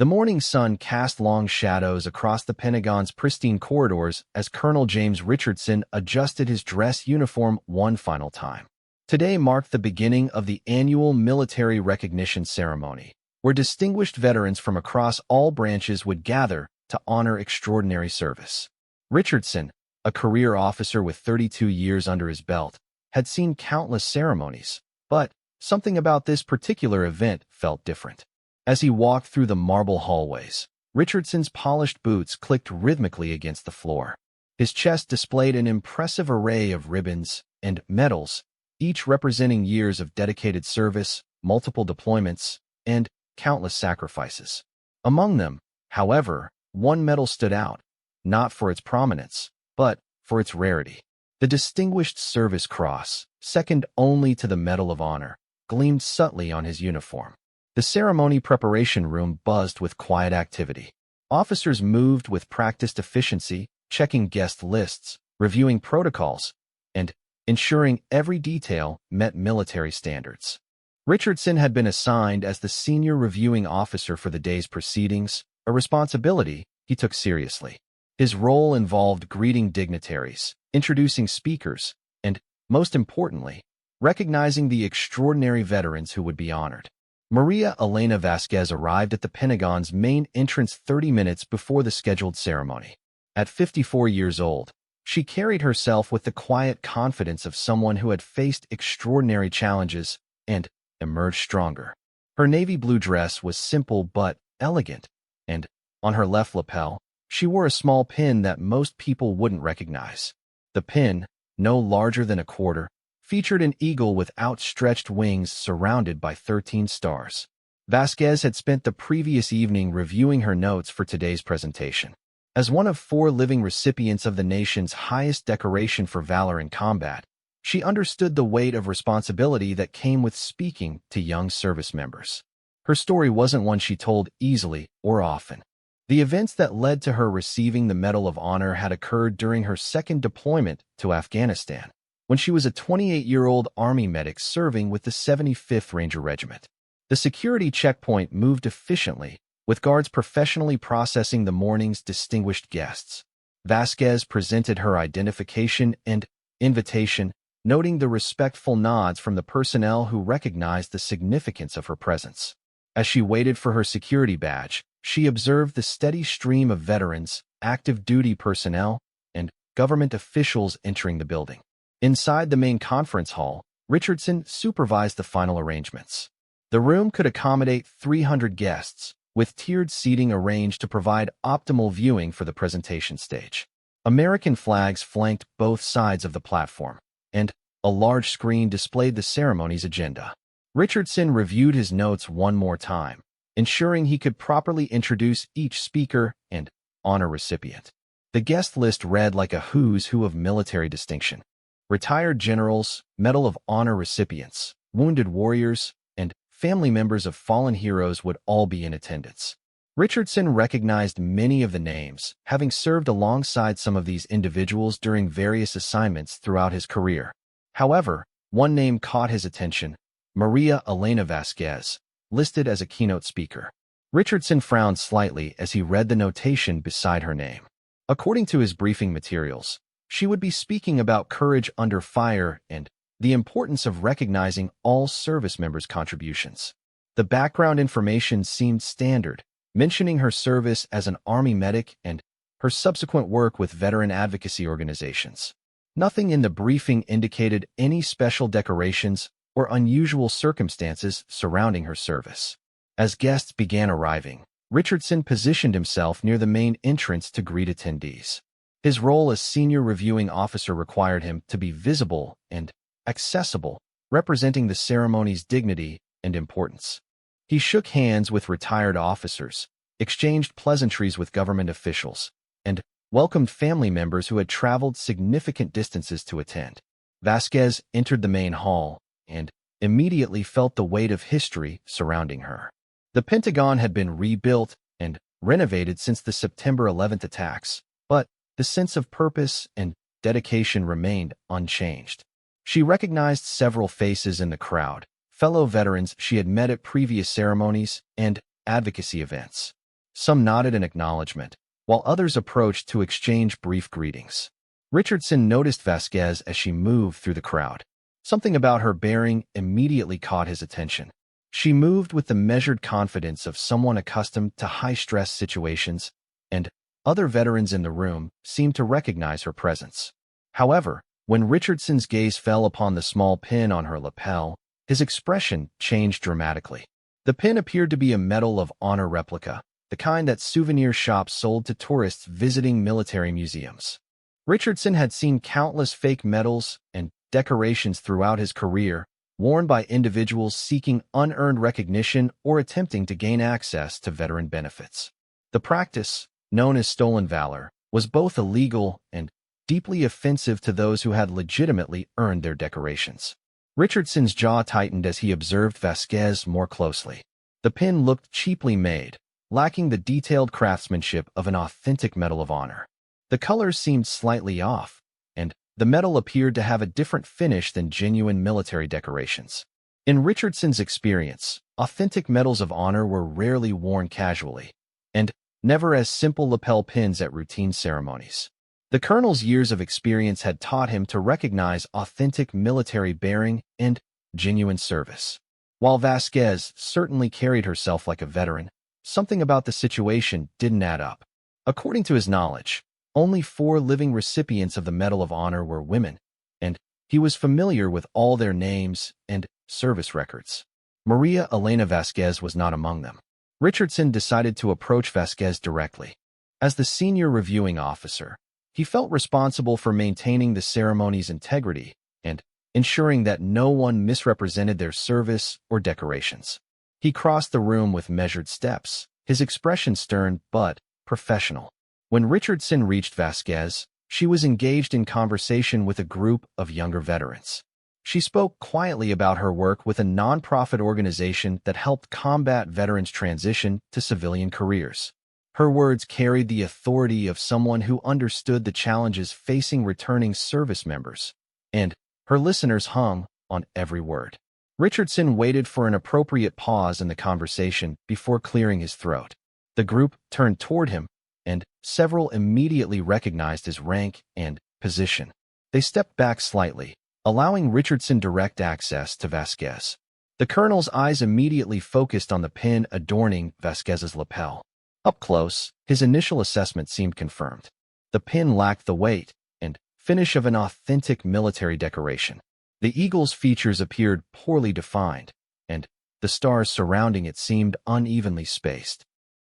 The morning sun cast long shadows across the Pentagon's pristine corridors as Colonel James Richardson adjusted his dress uniform one final time. Today marked the beginning of the annual military recognition ceremony, where distinguished veterans from across all branches would gather to honor extraordinary service. Richardson, a career officer with 32 years under his belt, had seen countless ceremonies, but something about this particular event felt different. As he walked through the marble hallways, Richardson's polished boots clicked rhythmically against the floor. His chest displayed an impressive array of ribbons and medals, each representing years of dedicated service, multiple deployments, and countless sacrifices. Among them, however, one medal stood out, not for its prominence, but for its rarity. The Distinguished Service Cross, second only to the Medal of Honor, gleamed subtly on his uniform. The ceremony preparation room buzzed with quiet activity. Officers moved with practiced efficiency, checking guest lists, reviewing protocols, and ensuring every detail met military standards. Richardson had been assigned as the senior reviewing officer for the day's proceedings, a responsibility he took seriously. His role involved greeting dignitaries, introducing speakers, and, most importantly, recognizing the extraordinary veterans who would be honored. Maria Elena Vasquez arrived at the Pentagon's main entrance 30 minutes before the scheduled ceremony. At 54 years old, she carried herself with the quiet confidence of someone who had faced extraordinary challenges and emerged stronger. Her navy blue dress was simple but elegant, and on her left lapel, she wore a small pin that most people wouldn't recognize. The pin, no larger than a quarter, featured an eagle with outstretched wings surrounded by 13 stars. Vasquez had spent the previous evening reviewing her notes for today's presentation. As one of 4 living recipients of the nation's highest decoration for valor in combat, she understood the weight of responsibility that came with speaking to young service members. Her story wasn't one she told easily or often. The events that led to her receiving the Medal of Honor had occurred during her second deployment to Afghanistan, when she was a 28-year-old Army medic serving with the 75th Ranger Regiment. The security checkpoint moved efficiently, with guards professionally processing the morning's distinguished guests. Vasquez presented her identification and invitation, noting the respectful nods from the personnel who recognized the significance of her presence. As she waited for her security badge, she observed the steady stream of veterans, active duty personnel, and government officials entering the building. Inside the main conference hall, Richardson supervised the final arrangements. The room could accommodate 300 guests, with tiered seating arranged to provide optimal viewing for the presentation stage. American flags flanked both sides of the platform, and a large screen displayed the ceremony's agenda. Richardson reviewed his notes one more time, ensuring he could properly introduce each speaker and honor recipient. The guest list read like a who's who of military distinction. Retired generals, Medal of Honor recipients, wounded warriors, and family members of fallen heroes would all be in attendance. Richardson recognized many of the names, having served alongside some of these individuals during various assignments throughout his career. However, one name caught his attention: Maria Elena Vasquez, listed as a keynote speaker. Richardson frowned slightly as he read the notation beside her name. According to his briefing materials, she would be speaking about courage under fire and the importance of recognizing all service members' contributions. The background information seemed standard, mentioning her service as an Army medic and her subsequent work with veteran advocacy organizations. Nothing in the briefing indicated any special decorations or unusual circumstances surrounding her service. As guests began arriving, Richardson positioned himself near the main entrance to greet attendees. His role as senior reviewing officer required him to be visible and accessible, representing the ceremony's dignity and importance. He shook hands with retired officers, exchanged pleasantries with government officials, and welcomed family members who had traveled significant distances to attend. Vasquez entered the main hall and immediately felt the weight of history surrounding her. The Pentagon had been rebuilt and renovated since the September 11th attacks, but the sense of purpose and dedication remained unchanged. She recognized several faces in the crowd, fellow veterans she had met at previous ceremonies and advocacy events. Some nodded in acknowledgement, while others approached to exchange brief greetings. Richardson noticed Vasquez as she moved through the crowd. Something about her bearing immediately caught his attention. She moved with the measured confidence of someone accustomed to high-stress situations, and other veterans in the room seemed to recognize her presence. However, when Richardson's gaze fell upon the small pin on her lapel, his expression changed dramatically. The pin appeared to be a Medal of Honor replica, the kind that souvenir shops sold to tourists visiting military museums. Richardson had seen countless fake medals and decorations throughout his career, worn by individuals seeking unearned recognition or attempting to gain access to veteran benefits. The practice, known as stolen valor, was both illegal and deeply offensive to those who had legitimately earned their decorations. Richardson's jaw tightened as he observed Vasquez more closely. The pin looked cheaply made, lacking the detailed craftsmanship of an authentic Medal of Honor. The colors seemed slightly off, and the medal appeared to have a different finish than genuine military decorations. In Richardson's experience, authentic Medals of Honor were rarely worn casually, and never as simple lapel pins at routine ceremonies. The colonel's years of experience had taught him to recognize authentic military bearing and genuine service. While Vasquez certainly carried herself like a veteran, something about the situation didn't add up. According to his knowledge, only 4 living recipients of the Medal of Honor were women, and he was familiar with all their names and service records. Maria Elena Vasquez was not among them. Richardson decided to approach Vasquez directly. As the senior reviewing officer, he felt responsible for maintaining the ceremony's integrity and ensuring that no one misrepresented their service or decorations. He crossed the room with measured steps, his expression stern but professional. When Richardson reached Vasquez, she was engaged in conversation with a group of younger veterans. She spoke quietly about her work with a nonprofit organization that helped combat veterans' transition to civilian careers. Her words carried the authority of someone who understood the challenges facing returning service members, and her listeners hung on every word. Richardson waited for an appropriate pause in the conversation before clearing his throat. The group turned toward him, and several immediately recognized his rank and position. They stepped back slightly, allowing Richardson direct access to Vasquez. The colonel's eyes immediately focused on the pin adorning Vasquez's lapel. Up close, his initial assessment seemed confirmed. The pin lacked the weight and finish of an authentic military decoration. The eagle's features appeared poorly defined, and the stars surrounding it seemed unevenly spaced.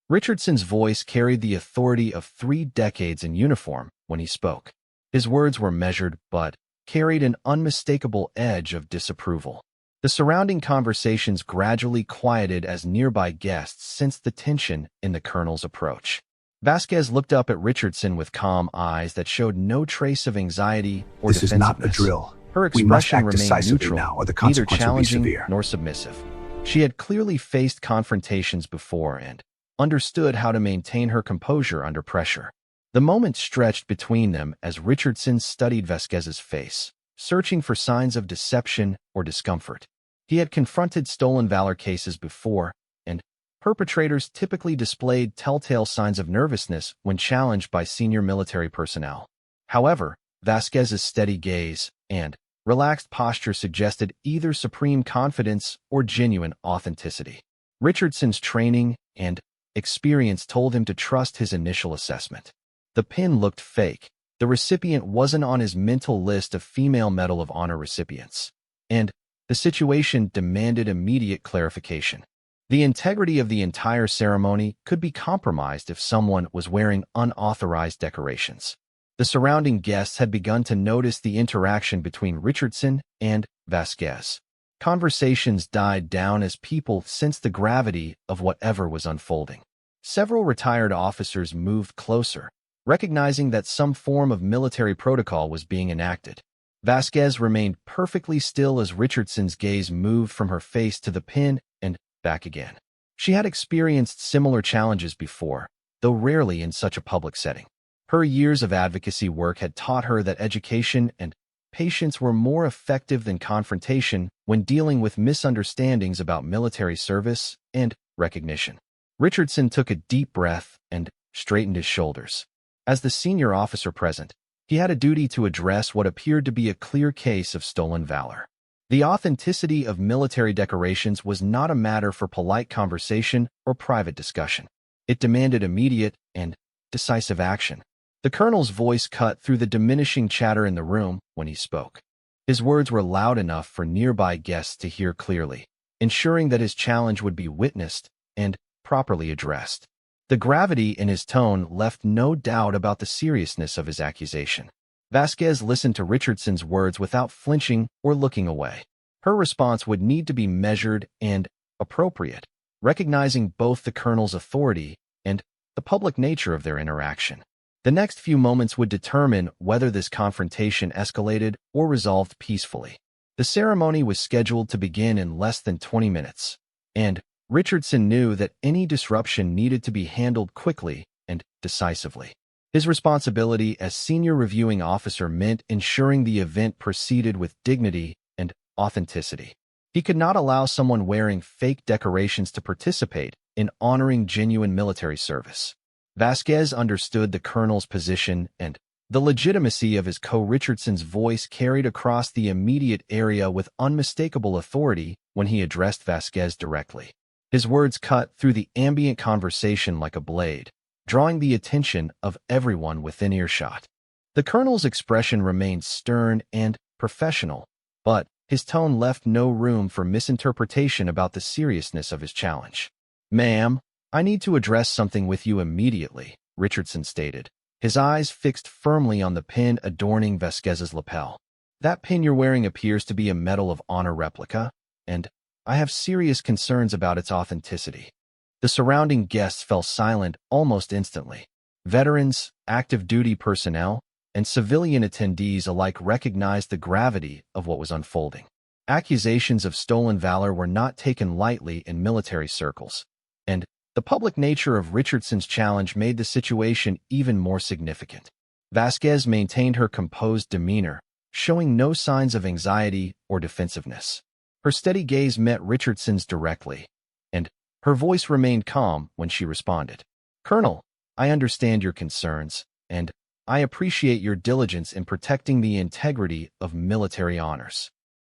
Richardson's voice carried the authority of 3 decades in uniform when he spoke. His words were measured but carried an unmistakable edge of disapproval. The surrounding conversations gradually quieted as nearby guests sensed the tension in the colonel's approach. Vasquez looked up at Richardson with calm eyes that showed no trace of anxiety or This is not a drill. Her We must expression act remained decisively neutral, now, or the neither consequence will be challenging severe. nor submissive. She had clearly faced confrontations before and understood how to maintain her composure under pressure. The moment stretched between them as Richardson studied Vasquez's face, searching for signs of deception or discomfort. He had confronted stolen valor cases before, and perpetrators typically displayed telltale signs of nervousness when challenged by senior military personnel. However, Vasquez's steady gaze and relaxed posture suggested either supreme confidence or genuine authenticity. Richardson's training and experience told him to trust his initial assessment. The pin looked fake. The recipient wasn't on his mental list of female Medal of Honor recipients, and the situation demanded immediate clarification. The integrity of the entire ceremony could be compromised if someone was wearing unauthorized decorations. The surrounding guests had begun to notice the interaction between Richardson and Vasquez. Conversations died down as people sensed the gravity of whatever was unfolding. Several retired officers moved closer, recognizing that some form of military protocol was being enacted. Vasquez remained perfectly still as Richardson's gaze moved from her face to the pin and back again. She had experienced similar challenges before, though rarely in such a public setting. Her years of advocacy work had taught her that education and patience were more effective than confrontation when dealing with misunderstandings about military service and recognition. Richardson took a deep breath and straightened his shoulders. As the senior officer present, he had a duty to address what appeared to be a clear case of stolen valor. The authenticity of military decorations was not a matter for polite conversation or private discussion. It demanded immediate and decisive action. The colonel's voice cut through the diminishing chatter in the room when he spoke. His words were loud enough for nearby guests to hear clearly, ensuring that his challenge would be witnessed and properly addressed. The gravity in his tone left no doubt about the seriousness of his accusation. Vasquez listened to Richardson's words without flinching or looking away. Her response would need to be measured and appropriate, recognizing both the colonel's authority and the public nature of their interaction. The next few moments would determine whether this confrontation escalated or resolved peacefully. The ceremony was scheduled to begin in less than 20 minutes, and Richardson knew that any disruption needed to be handled quickly and decisively. His responsibility as senior reviewing officer meant ensuring the event proceeded with dignity and authenticity. He could not allow someone wearing fake decorations to participate in honoring genuine military service. Vasquez understood the colonel's position, and the legitimacy of his co-Richardson's voice carried across the immediate area with unmistakable authority when he addressed Vasquez directly. His words cut through the ambient conversation like a blade, drawing the attention of everyone within earshot. The colonel's expression remained stern and professional, but his tone left no room for misinterpretation about the seriousness of his challenge. "Ma'am, I need to address something with you immediately," Richardson stated, his eyes fixed firmly on the pin adorning Vasquez's lapel. "That pin you're wearing appears to be a Medal of Honor replica, and I have serious concerns about its authenticity." The surrounding guests fell silent almost instantly. Veterans, active duty personnel, and civilian attendees alike recognized the gravity of what was unfolding. Accusations of stolen valor were not taken lightly in military circles, and the public nature of Richardson's challenge made the situation even more significant. Vasquez maintained her composed demeanor, showing no signs of anxiety or defensiveness. Her steady gaze met Richardson's directly, and her voice remained calm when she responded. "Colonel, I understand your concerns, and I appreciate your diligence in protecting the integrity of military honors."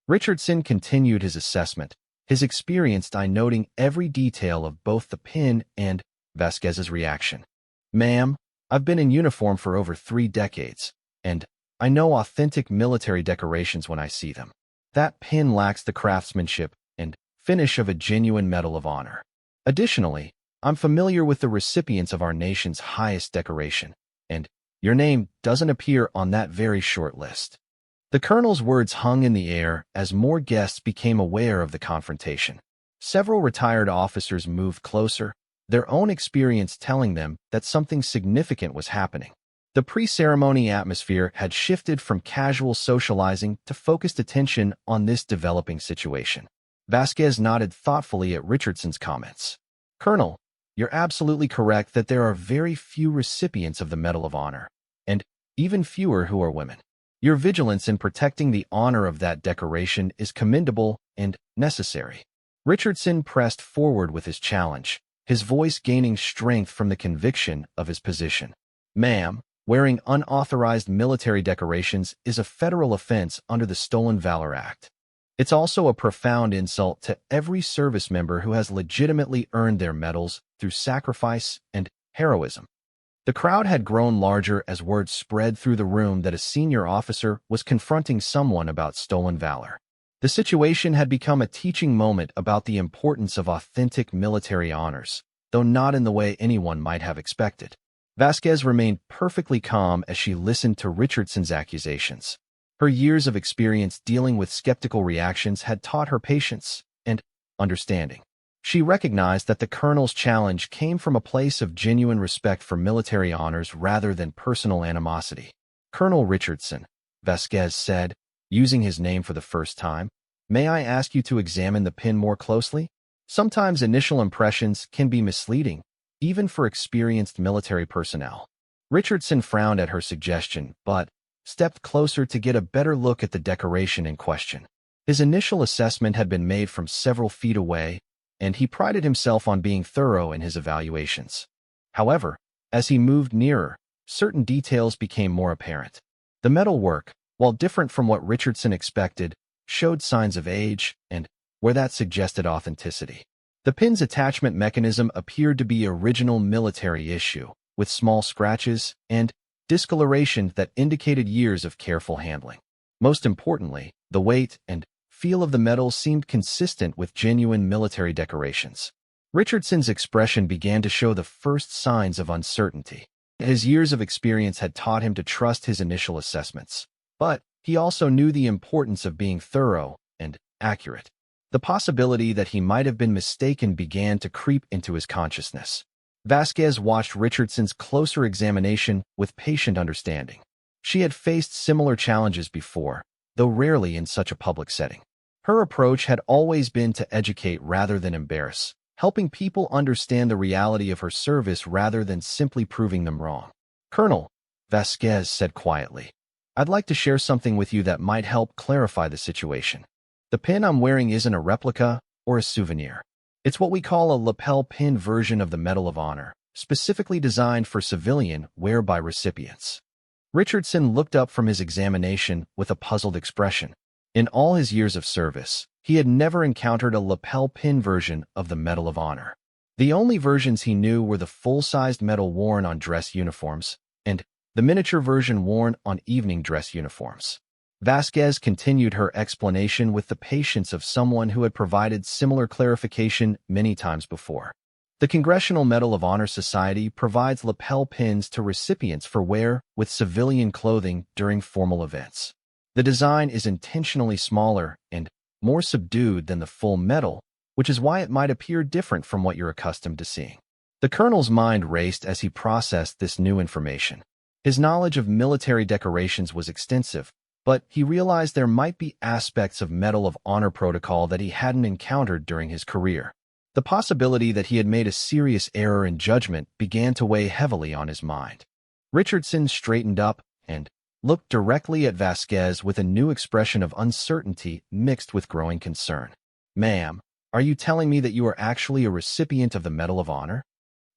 Richardson continued his assessment, his experienced eye noting every detail of both the pin and Vasquez's reaction. "Ma'am, I've been in uniform for over 3 decades, and I know authentic military decorations when I see them. That pin lacks the craftsmanship and finish of a genuine Medal of Honor. Additionally, I'm familiar with the recipients of our nation's highest decoration, and your name doesn't appear on that very short list." The colonel's words hung in the air as more guests became aware of the confrontation. Several retired officers moved closer, their own experience telling them that something significant was happening. The pre-ceremony atmosphere had shifted from casual socializing to focused attention on this developing situation. Vasquez nodded thoughtfully at Richardson's comments. "Colonel, you're absolutely correct that there are very few recipients of the Medal of Honor, and even fewer who are women. Your vigilance in protecting the honor of that decoration is commendable and necessary." Richardson pressed forward with his challenge, his voice gaining strength from the conviction of his position. "Ma'am, wearing unauthorized military decorations is a federal offense under the Stolen Valor Act. It's also a profound insult to every service member who has legitimately earned their medals through sacrifice and heroism." The crowd had grown larger as word spread through the room that a senior officer was confronting someone about stolen valor. The situation had become a teaching moment about the importance of authentic military honors, though not in the way anyone might have expected. Vasquez remained perfectly calm as she listened to Richardson's accusations. Her years of experience dealing with skeptical reactions had taught her patience and understanding. She recognized that the colonel's challenge came from a place of genuine respect for military honors rather than personal animosity. "Colonel Richardson," Vasquez said, using his name for the first time, "may I ask you to examine the pin more closely? Sometimes initial impressions can be misleading, even for experienced military personnel." Richardson frowned at her suggestion, but stepped closer to get a better look at the decoration in question. His initial assessment had been made from several feet away, and he prided himself on being thorough in his evaluations. However, as he moved nearer, certain details became more apparent. The metalwork, while different from what Richardson expected, showed signs of age, and where that suggested authenticity. The pin's attachment mechanism appeared to be original military issue, with small scratches and discoloration that indicated years of careful handling. Most importantly, the weight and feel of the metal seemed consistent with genuine military decorations. Richardson's expression began to show the first signs of uncertainty. His years of experience had taught him to trust his initial assessments, but he also knew the importance of being thorough and accurate. The possibility that he might have been mistaken began to creep into his consciousness. Vasquez watched Richardson's closer examination with patient understanding. She had faced similar challenges before, though rarely in such a public setting. Her approach had always been to educate rather than embarrass, helping people understand the reality of her service rather than simply proving them wrong. "Colonel," Vasquez said quietly, "I'd like to share something with you that might help clarify the situation. The pin I'm wearing isn't a replica or a souvenir. It's what we call a lapel pin version of the Medal of Honor, specifically designed for civilian wear by recipients." Richardson looked up from his examination with a puzzled expression. In all his years of service, he had never encountered a lapel pin version of the Medal of Honor. The only versions he knew were the full-sized medal worn on dress uniforms and the miniature version worn on evening dress uniforms. Vasquez continued her explanation with the patience of someone who had provided similar clarification many times before. The Congressional Medal of Honor Society provides lapel pins to recipients for wear with civilian clothing during formal events. The design is intentionally smaller and more subdued than the full medal, which is why it might appear different from what you're accustomed to seeing. The colonel's mind raced as he processed this new information. His knowledge of military decorations was extensive, but he realized there might be aspects of Medal of Honor protocol that he hadn't encountered during his career. The possibility that he had made a serious error in judgment began to weigh heavily on his mind. Richardson straightened up and looked directly at Vasquez with a new expression of uncertainty mixed with growing concern. "Ma'am, are you telling me that you are actually a recipient of the Medal of Honor?"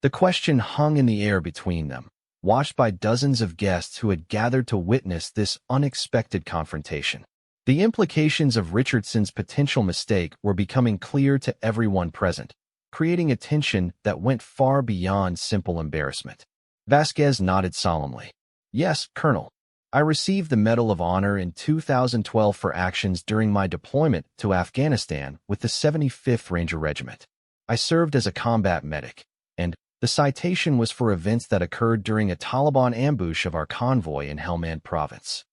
The question hung in the air between them, watched by dozens of guests who had gathered to witness this unexpected confrontation. The implications of Richardson's potential mistake were becoming clear to everyone present, creating a tension that went far beyond simple embarrassment. Vasquez nodded solemnly. "Yes, Colonel. I received the Medal of Honor in 2012 for actions during my deployment to Afghanistan with the 75th Ranger Regiment. I served as a combat medic, and the citation was for events that occurred during a Taliban ambush of our convoy in Helmand Province."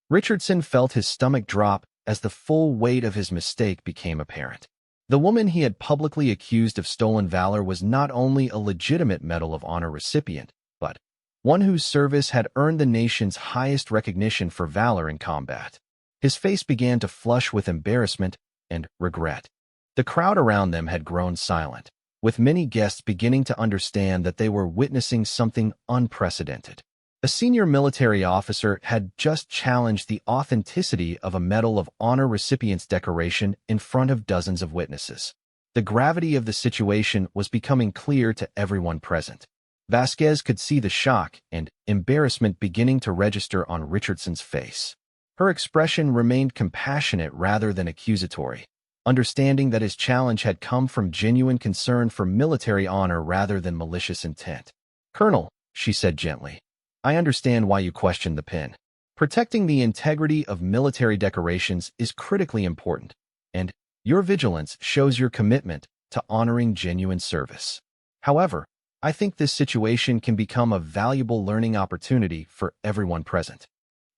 Richardson felt his stomach drop as the full weight of his mistake became apparent. The woman he had publicly accused of stolen valor was not only a legitimate Medal of Honor recipient, but one whose service had earned the nation's highest recognition for valor in combat. His face began to flush with embarrassment and regret. The crowd around them had grown silent, with many guests beginning to understand that they were witnessing something unprecedented. A senior military officer had just challenged the authenticity of a Medal of Honor recipient's decoration in front of dozens of witnesses. The gravity of the situation was becoming clear to everyone present. Vasquez could see the shock and embarrassment beginning to register on Richardson's face. Her expression remained compassionate rather than accusatory, understanding that his challenge had come from genuine concern for military honor rather than malicious intent. "Colonel," she said gently, "I understand why you question the pin. Protecting the integrity of military decorations is critically important, and your vigilance shows your commitment to honoring genuine service. However, I think this situation can become a valuable learning opportunity for everyone present."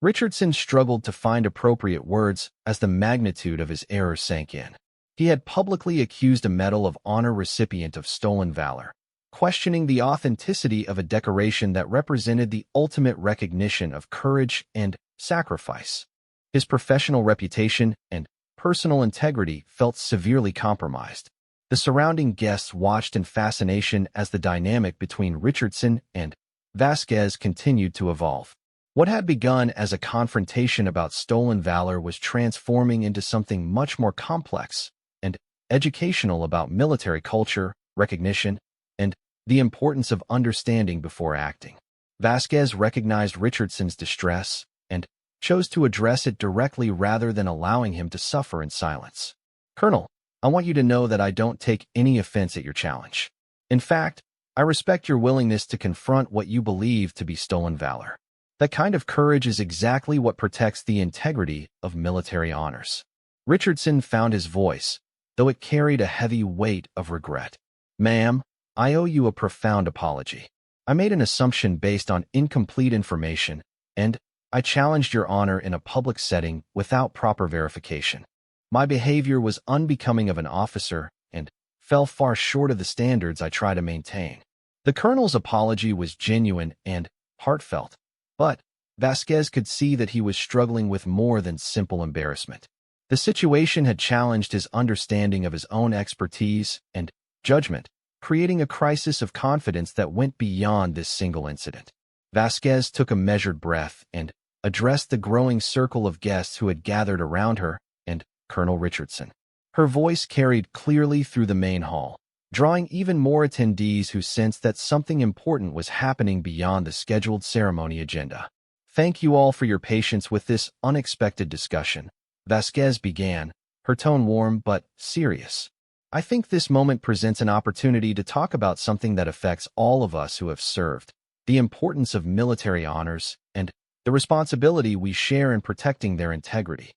Richardson struggled to find appropriate words as the magnitude of his error sank in. He had publicly accused a Medal of Honor recipient of stolen valor, questioning the authenticity of a decoration that represented the ultimate recognition of courage and sacrifice. His professional reputation and personal integrity felt severely compromised. The surrounding guests watched in fascination as the dynamic between Richardson and Vasquez continued to evolve. What had begun as a confrontation about stolen valor was transforming into something much more complex and educational about military culture, recognition, and the importance of understanding before acting. Vasquez recognized Richardson's distress and chose to address it directly rather than allowing him to suffer in silence. "Colonel, I want you to know that I don't take any offense at your challenge. In fact, I respect your willingness to confront what you believe to be stolen valor. That kind of courage is exactly what protects the integrity of military honors." Richardson found his voice, though it carried a heavy weight of regret. "Ma'am, I owe you a profound apology. I made an assumption based on incomplete information, and I challenged your honor in a public setting without proper verification. My behavior was unbecoming of an officer and fell far short of the standards I try to maintain." The colonel's apology was genuine and heartfelt, but Vasquez could see that he was struggling with more than simple embarrassment. The situation had challenged his understanding of his own expertise and judgment, creating a crisis of confidence that went beyond this single incident. Vasquez took a measured breath and addressed the growing circle of guests who had gathered around her and Colonel Richardson. Her voice carried clearly through the main hall, drawing even more attendees who sensed that something important was happening beyond the scheduled ceremony agenda. "Thank you all for your patience with this unexpected discussion," Vasquez began, her tone warm but serious. "I think this moment presents an opportunity to talk about something that affects all of us who have served, the importance of military honors and the responsibility we share in protecting their integrity."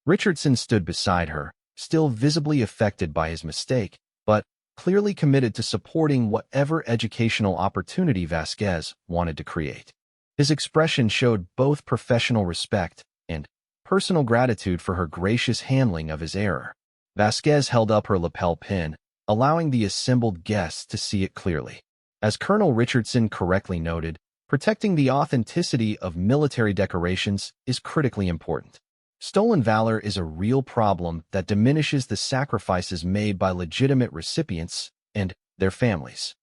Richardson stood beside her, still visibly affected by his mistake, but clearly committed to supporting whatever educational opportunity Vasquez wanted to create. His expression showed both professional respect and personal gratitude for her gracious handling of his error. Vasquez held up her lapel pin, allowing the assembled guests to see it clearly. As Colonel Richardson correctly noted, protecting the authenticity of military decorations is critically important. Stolen valor is a real problem that diminishes the sacrifices made by legitimate recipients and their families.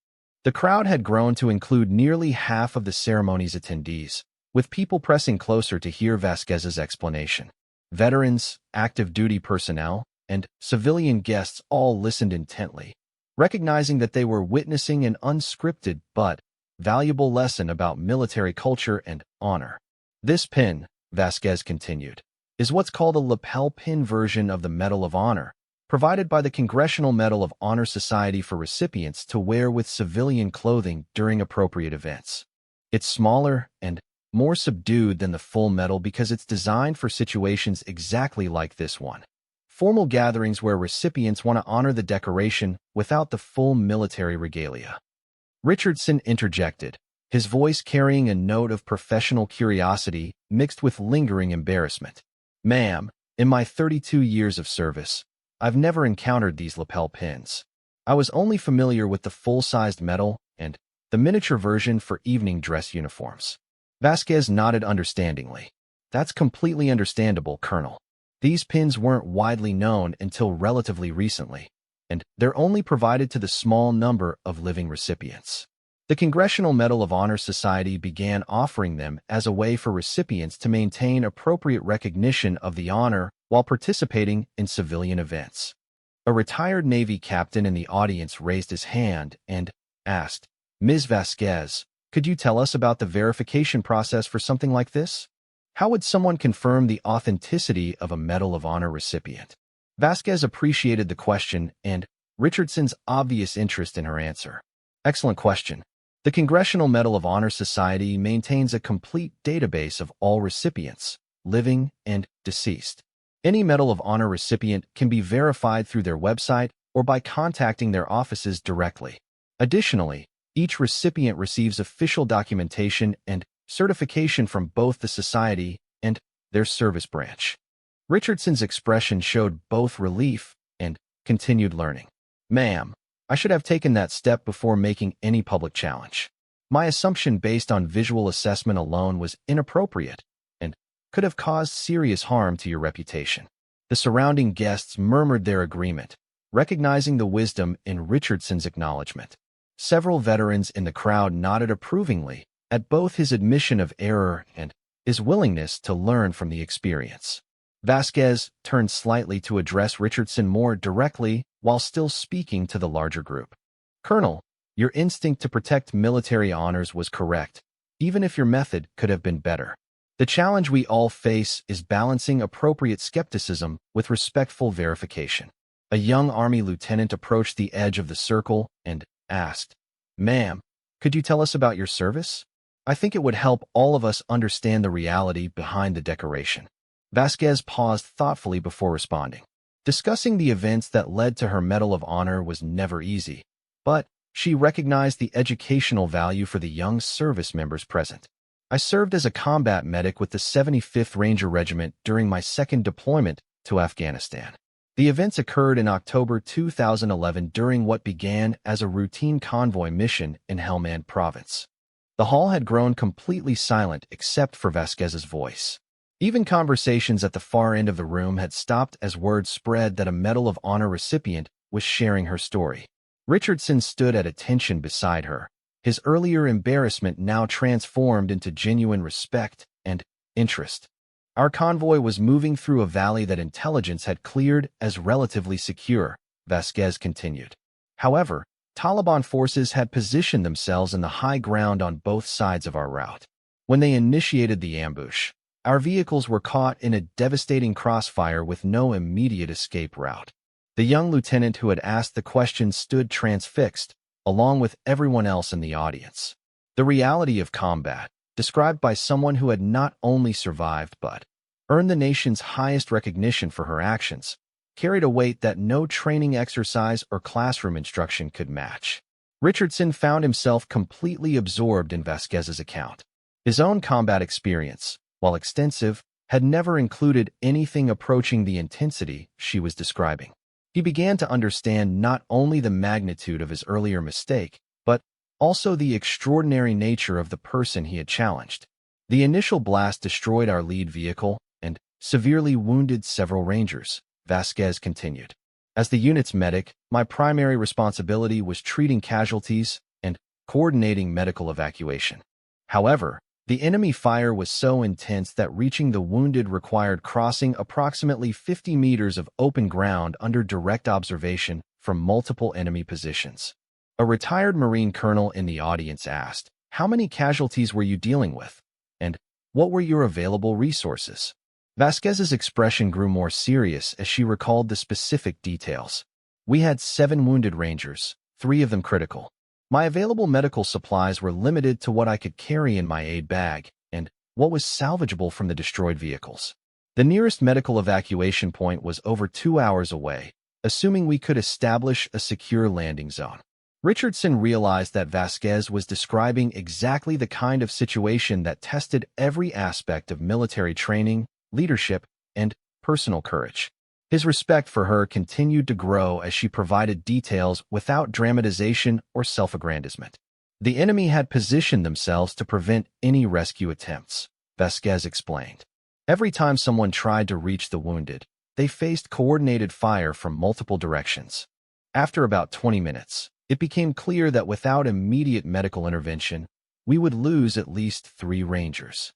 The crowd had grown to include nearly half of the ceremony's attendees, with people pressing closer to hear Vasquez's explanation. Veterans, active duty personnel, and civilian guests all listened intently, recognizing that they were witnessing an unscripted but valuable lesson about military culture and honor. "This pin," Vasquez continued, "is what's called a lapel pin version of the Medal of Honor, provided by the Congressional Medal of Honor Society for recipients to wear with civilian clothing during appropriate events. It's smaller and more subdued than the full medal because it's designed for situations exactly like this one. Formal gatherings where recipients want to honor the decoration without the full military regalia." Richardson interjected, his voice carrying a note of professional curiosity mixed with lingering embarrassment. "Ma'am, in my 32 years of service, I've never encountered these lapel pins. I was only familiar with the full-sized medal and the miniature version for evening dress uniforms." Vasquez nodded understandingly. "That's completely understandable, Colonel. These pins weren't widely known until relatively recently, and they're only provided to the small number of living recipients. The Congressional Medal of Honor Society began offering them as a way for recipients to maintain appropriate recognition of the honor while participating in civilian events." A retired Navy captain in the audience raised his hand and asked, "Ms. Vasquez, could you tell us about the verification process for something like this? How would someone confirm the authenticity of a Medal of Honor recipient?" Vasquez appreciated the question and Richardson's obvious interest in her answer. "Excellent question. The Congressional Medal of Honor Society maintains a complete database of all recipients, living and deceased. Any Medal of Honor recipient can be verified through their website or by contacting their offices directly. Additionally, each recipient receives official documentation and certification from both the society and their service branch." Richardson's expression showed both relief and continued learning. "Ma'am, I should have taken that step before making any public challenge. My assumption based on visual assessment alone was inappropriate and could have caused serious harm to your reputation." The surrounding guests murmured their agreement, recognizing the wisdom in Richardson's acknowledgement. Several veterans in the crowd nodded approvingly at both his admission of error and his willingness to learn from the experience. Vasquez turned slightly to address Richardson more directly while still speaking to the larger group. "Colonel, your instinct to protect military honors was correct, even if your method could have been better. The challenge we all face is balancing appropriate skepticism with respectful verification." A young Army lieutenant approached the edge of the circle and asked, "Ma'am, could you tell us about your service? I think it would help all of us understand the reality behind the decoration." Vasquez paused thoughtfully before responding. Discussing the events that led to her Medal of Honor was never easy, but she recognized the educational value for the young service members present. "I served as a combat medic with the 75th Ranger Regiment during my second deployment to Afghanistan. The events occurred in October 2011 during what began as a routine convoy mission in Helmand Province." The hall had grown completely silent except for Vasquez's voice. Even conversations at the far end of the room had stopped as word spread that a Medal of Honor recipient was sharing her story. Richardson stood at attention beside her, his earlier embarrassment now transformed into genuine respect and interest. "Our convoy was moving through a valley that intelligence had cleared as relatively secure," Vasquez continued. "However, Taliban forces had positioned themselves in the high ground on both sides of our route. When they initiated the ambush, our vehicles were caught in a devastating crossfire with no immediate escape route." The young lieutenant who had asked the question stood transfixed, along with everyone else in the audience. The reality of combat, described by someone who had not only survived but earned the nation's highest recognition for her actions, carried a weight that no training exercise or classroom instruction could match. Richardson found himself completely absorbed in Vasquez's account. His own combat experience, while extensive, had never included anything approaching the intensity she was describing. He began to understand not only the magnitude of his earlier mistake, but also the extraordinary nature of the person he had challenged. "The initial blast destroyed our lead vehicle and severely wounded several Rangers," Vasquez continued. "As the unit's medic, my primary responsibility was treating casualties and coordinating medical evacuation. However, the enemy fire was so intense that reaching the wounded required crossing approximately 50 meters of open ground under direct observation from multiple enemy positions." A retired Marine colonel in the audience asked, "How many casualties were you dealing with? And what were your available resources?" Vasquez's expression grew more serious as she recalled the specific details. "We had 7 wounded Rangers, 3 of them critical. My available medical supplies were limited to what I could carry in my aid bag and what was salvageable from the destroyed vehicles. The nearest medical evacuation point was over 2 hours away, assuming we could establish a secure landing zone." Richardson realized that Vasquez was describing exactly the kind of situation that tested every aspect of military training, leadership, and personal courage. His respect for her continued to grow as she provided details without dramatization or self-aggrandizement. "The enemy had positioned themselves to prevent any rescue attempts," Vasquez explained. "Every time someone tried to reach the wounded, they faced coordinated fire from multiple directions. After about 20 minutes, it became clear that without immediate medical intervention, we would lose at least 3 Rangers."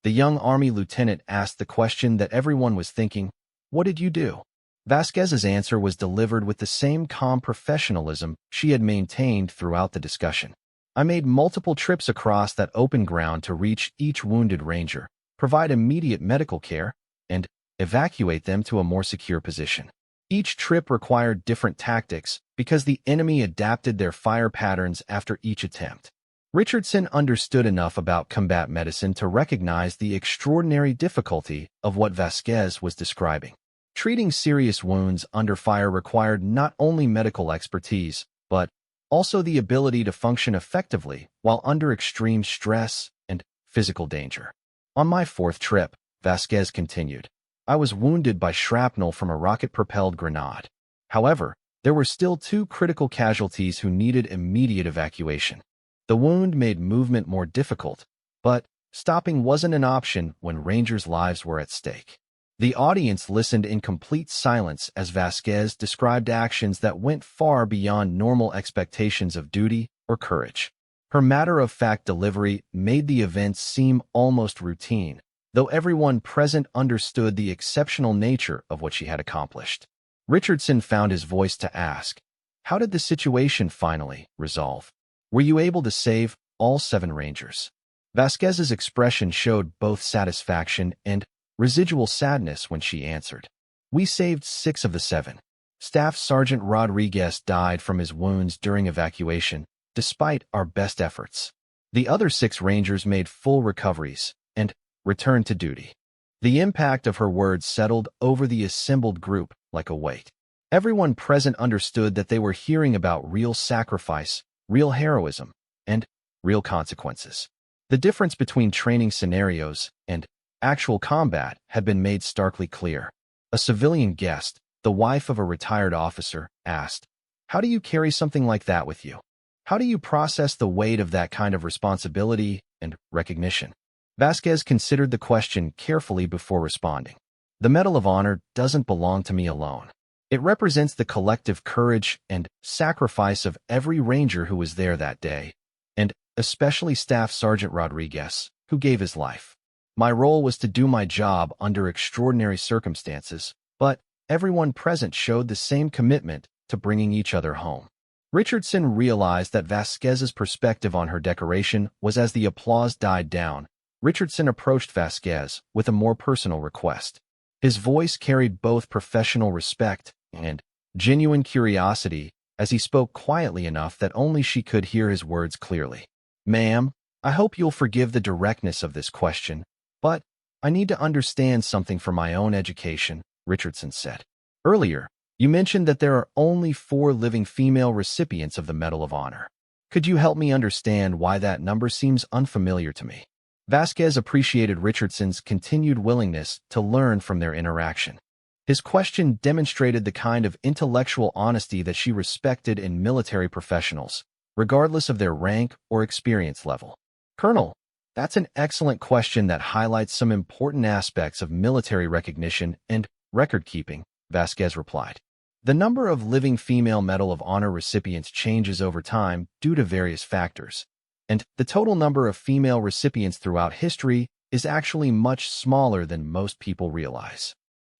The young Army lieutenant asked the question that everyone was thinking, "What did you do?" Vasquez's answer was delivered with the same calm professionalism she had maintained throughout the discussion. "I made multiple trips across that open ground to reach each wounded Ranger, provide immediate medical care, and evacuate them to a more secure position. Each trip required different tactics because the enemy adapted their fire patterns after each attempt." Richardson understood enough about combat medicine to recognize the extraordinary difficulty of what Vasquez was describing. Treating serious wounds under fire required not only medical expertise, but also the ability to function effectively while under extreme stress and physical danger. "On my 4th trip," Vasquez continued, "I was wounded by shrapnel from a rocket-propelled grenade. However, there were still 2 critical casualties who needed immediate evacuation. The wound made movement more difficult, but stopping wasn't an option when Rangers' lives were at stake." The audience listened in complete silence as Vasquez described actions that went far beyond normal expectations of duty or courage. Her matter-of-fact delivery made the events seem almost routine, though everyone present understood the exceptional nature of what she had accomplished. Richardson found his voice to ask, "How did the situation finally resolve? Were you able to save all 7 Rangers?" Vasquez's expression showed both satisfaction and residual sadness when she answered, "We saved 6 of the 7. Staff Sergeant Rodriguez died from his wounds during evacuation, despite our best efforts. The other 6 Rangers made full recoveries and returned to duty." The impact of her words settled over the assembled group like a weight. Everyone present understood that they were hearing about real sacrifice, real heroism, and real consequences. The difference between training scenarios and actual combat had been made starkly clear. A civilian guest, the wife of a retired officer, asked, "How do you carry something like that with you? How do you process the weight of that kind of responsibility and recognition?" Vasquez considered the question carefully before responding. "The Medal of Honor doesn't belong to me alone. It represents the collective courage and sacrifice of every Ranger who was there that day, and especially Staff Sergeant Rodriguez, who gave his life. My role was to do my job under extraordinary circumstances, but everyone present showed the same commitment to bringing each other home." Richardson realized that Vasquez's perspective on her decoration was as the applause died down. Richardson approached Vasquez with a more personal request. His voice carried both professional respect and genuine curiosity as he spoke quietly enough that only she could hear his words clearly. "Ma'am, I hope you'll forgive the directness of this question, but I need to understand something for my own education," Richardson said. "Earlier, you mentioned that there are only 4 living female recipients of the Medal of Honor. Could you help me understand why that number seems unfamiliar to me?" Vasquez appreciated Richardson's continued willingness to learn from their interaction. His question demonstrated the kind of intellectual honesty that she respected in military professionals, regardless of their rank or experience level. "Colonel, that's an excellent question that highlights some important aspects of military recognition and record-keeping," Vasquez replied. "The number of living female Medal of Honor recipients changes over time due to various factors, and the total number of female recipients throughout history is actually much smaller than most people realize."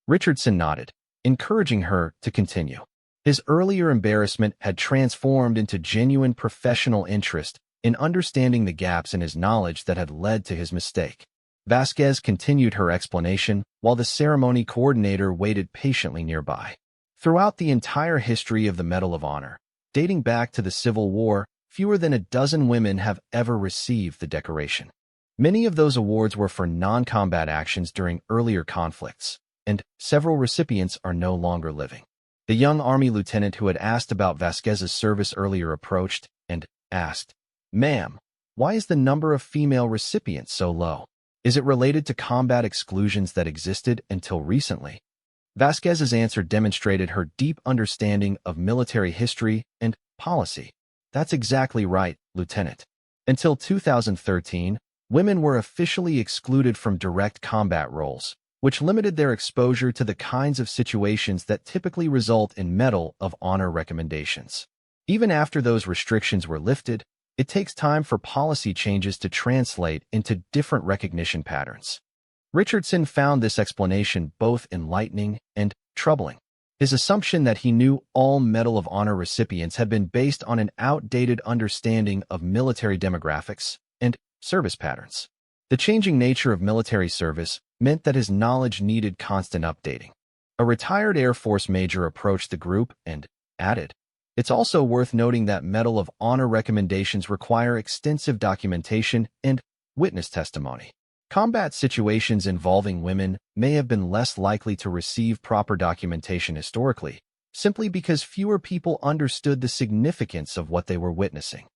Richardson nodded, encouraging her to continue. His earlier embarrassment had transformed into genuine professional interest in understanding the gaps in his knowledge that had led to his mistake. Vasquez continued her explanation while the ceremony coordinator waited patiently nearby. Throughout the entire history of the Medal of Honor, dating back to the Civil War, fewer than a dozen women have ever received the decoration. Many of those awards were for non-combat actions during earlier conflicts, and several recipients are no longer living. The young Army lieutenant who had asked about Vasquez's service earlier approached and asked, "Ma'am, why is the number of female recipients so low? Is it related to combat exclusions that existed until recently?" Vasquez's answer demonstrated her deep understanding of military history and policy. "That's exactly right, Lieutenant. Until 2013, women were officially excluded from direct combat roles, which limited their exposure to the kinds of situations that typically result in Medal of Honor recommendations. Even after those restrictions were lifted, it takes time for policy changes to translate into different recognition patterns." Richardson found this explanation both enlightening and troubling. His assumption that he knew all Medal of Honor recipients had been based on an outdated understanding of military demographics and service patterns. The changing nature of military service meant that his knowledge needed constant updating. A retired Air Force major approached the group and added, "It's also worth noting that Medal of Honor recommendations require extensive documentation and witness testimony. Combat situations involving women may have been less likely to receive proper documentation historically, simply because fewer people understood the significance of what they were witnessing."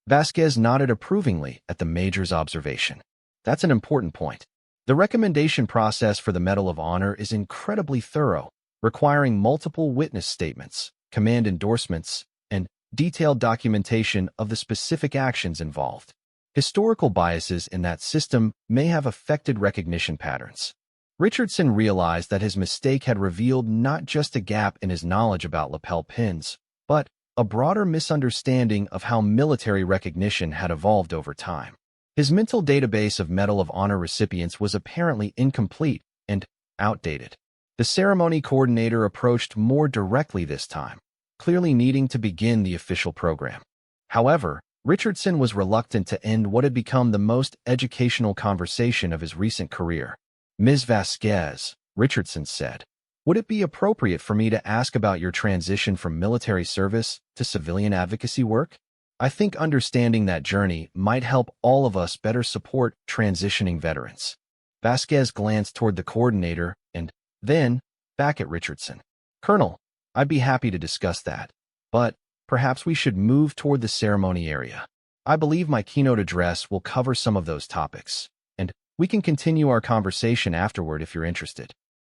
Vasquez nodded approvingly at the major's observation. "That's an important point. The recommendation process for the Medal of Honor is incredibly thorough, requiring multiple witness statements, command endorsements, and detailed documentation of the specific actions involved. Historical biases in that system may have affected recognition patterns." Richardson realized that his mistake had revealed not just a gap in his knowledge about lapel pins, but a broader misunderstanding of how military recognition had evolved over time. His mental database of Medal of Honor recipients was apparently incomplete and outdated. The ceremony coordinator approached more directly this time, clearly needing to begin the official program. However, Richardson was reluctant to end what had become the most educational conversation of his recent career. "Ms. Vasquez," Richardson said, "would it be appropriate for me to ask about your transition from military service to civilian advocacy work? I think understanding that journey might help all of us better support transitioning veterans." Vasquez glanced toward the coordinator and then back at Richardson. "Colonel, I'd be happy to discuss that, but perhaps we should move toward the ceremony area. I believe my keynote address will cover some of those topics, and we can continue our conversation afterward if you're interested."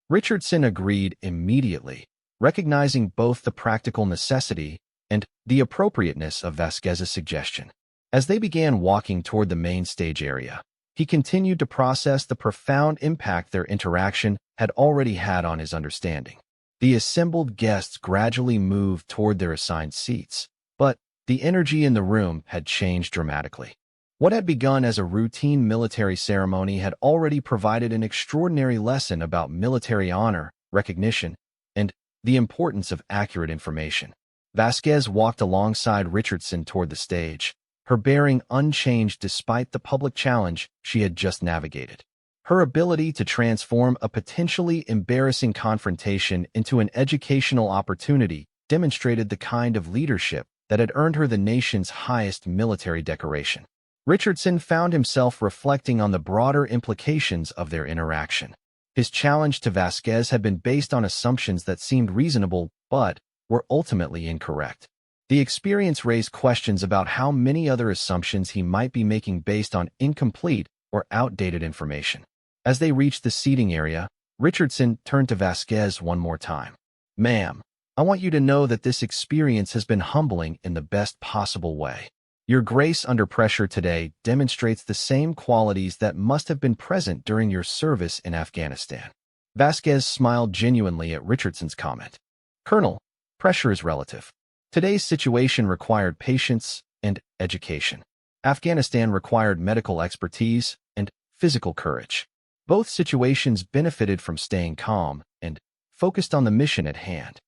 Richardson agreed immediately, recognizing both the practical necessity and the appropriateness of Vasquez's suggestion. As they began walking toward the main stage area, he continued to process the profound impact their interaction had already had on his understanding. The assembled guests gradually moved toward their assigned seats, but the energy in the room had changed dramatically. What had begun as a routine military ceremony had already provided an extraordinary lesson about military honor, recognition, and the importance of accurate information. Vasquez walked alongside Richardson toward the stage, her bearing unchanged despite the public challenge she had just navigated. Her ability to transform a potentially embarrassing confrontation into an educational opportunity demonstrated the kind of leadership that had earned her the nation's highest military decoration. Richardson found himself reflecting on the broader implications of their interaction. His challenge to Vasquez had been based on assumptions that seemed reasonable but were ultimately incorrect. The experience raised questions about how many other assumptions he might be making based on incomplete or outdated information. As they reached the seating area, Richardson turned to Vasquez one more time. "Ma'am, I want you to know that this experience has been humbling in the best possible way. Your grace under pressure today demonstrates the same qualities that must have been present during your service in Afghanistan." Vasquez smiled genuinely at Richardson's comment. "Colonel, pressure is relative. Today's situation required patience and education. Afghanistan required medical expertise and physical courage. Both situations benefited from staying calm and focused on the mission at hand."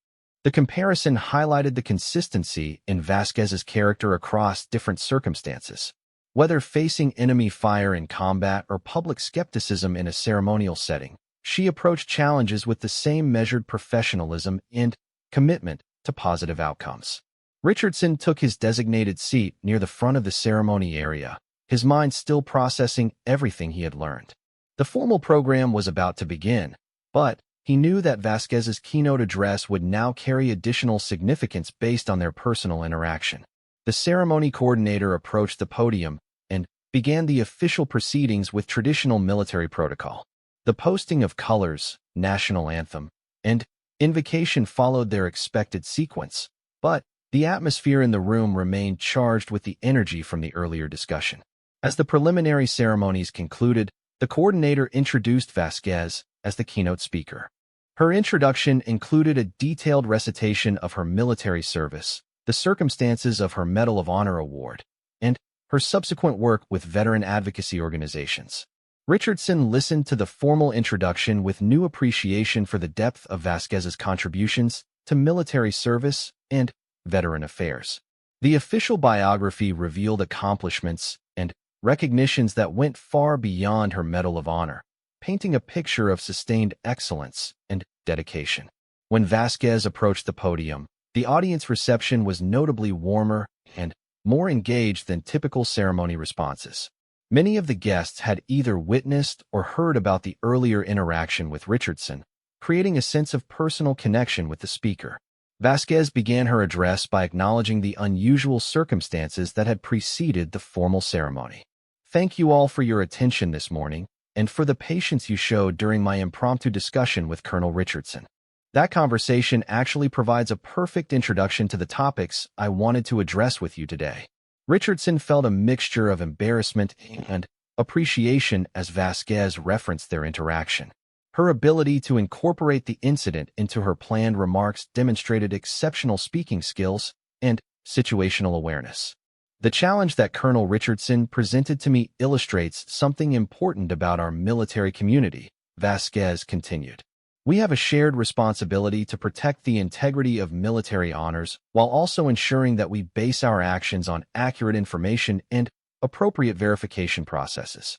The comparison highlighted the consistency in Vasquez's character across different circumstances. Whether facing enemy fire in combat or public skepticism in a ceremonial setting, she approached challenges with the same measured professionalism and commitment to positive outcomes. Richardson took his designated seat near the front of the ceremony area, his mind still processing everything he had learned. The formal program was about to begin, but he knew that Vasquez's keynote address would now carry additional significance based on their personal interaction. The ceremony coordinator approached the podium and began the official proceedings with traditional military protocol. The posting of colors, national anthem, and invocation followed their expected sequence, but the atmosphere in the room remained charged with the energy from the earlier discussion. As the preliminary ceremonies concluded, the coordinator introduced Vasquez as the keynote speaker. Her introduction included a detailed recitation of her military service, the circumstances of her Medal of Honor award, and her subsequent work with veteran advocacy organizations. Richardson listened to the formal introduction with new appreciation for the depth of Vasquez's contributions to military service and veteran affairs. The official biography revealed accomplishments and recognitions that went far beyond her Medal of Honor, painting a picture of sustained excellence and dedication. When Vasquez approached the podium, the audience reception was notably warmer and more engaged than typical ceremony responses. Many of the guests had either witnessed or heard about the earlier interaction with Richardson, creating a sense of personal connection with the speaker. Vasquez began her address by acknowledging the unusual circumstances that had preceded the formal ceremony. "Thank you all for your attention this morning and for the patience you showed during my impromptu discussion with Colonel Richardson. That conversation actually provides a perfect introduction to the topics I wanted to address with you today." Richardson felt a mixture of embarrassment and appreciation as Vasquez referenced their interaction. Her ability to incorporate the incident into her planned remarks demonstrated exceptional speaking skills and situational awareness. "The challenge that Colonel Richardson presented to me illustrates something important about our military community," Vasquez continued. We have a shared responsibility to protect the integrity of military honors while also ensuring that we base our actions on accurate information and appropriate verification processes.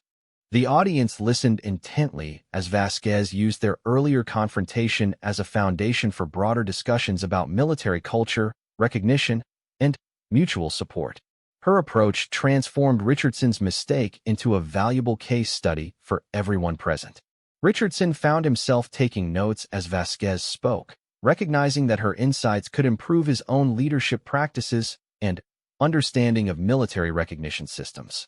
The audience listened intently as Vasquez used their earlier confrontation as a foundation for broader discussions about military culture, recognition, and mutual support. Her approach transformed Richardson's mistake into a valuable case study for everyone present. Richardson found himself taking notes as Vasquez spoke, recognizing that her insights could improve his own leadership practices and understanding of military recognition systems.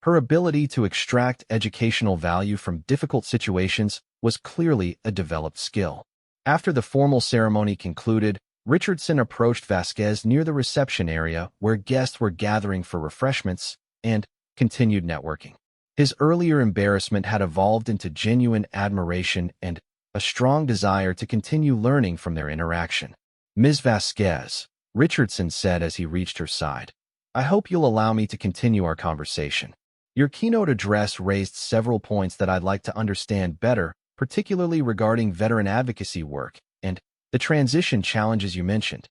Her ability to extract educational value from difficult situations was clearly a developed skill. After the formal ceremony concluded, Richardson approached Vasquez near the reception area where guests were gathering for refreshments and continued networking. His earlier embarrassment had evolved into genuine admiration and a strong desire to continue learning from their interaction. "Ms. Vasquez," Richardson said as he reached her side, "I hope you'll allow me to continue our conversation. Your keynote address raised several points that I'd like to understand better, particularly regarding veteran advocacy work and the transition challenges you mentioned."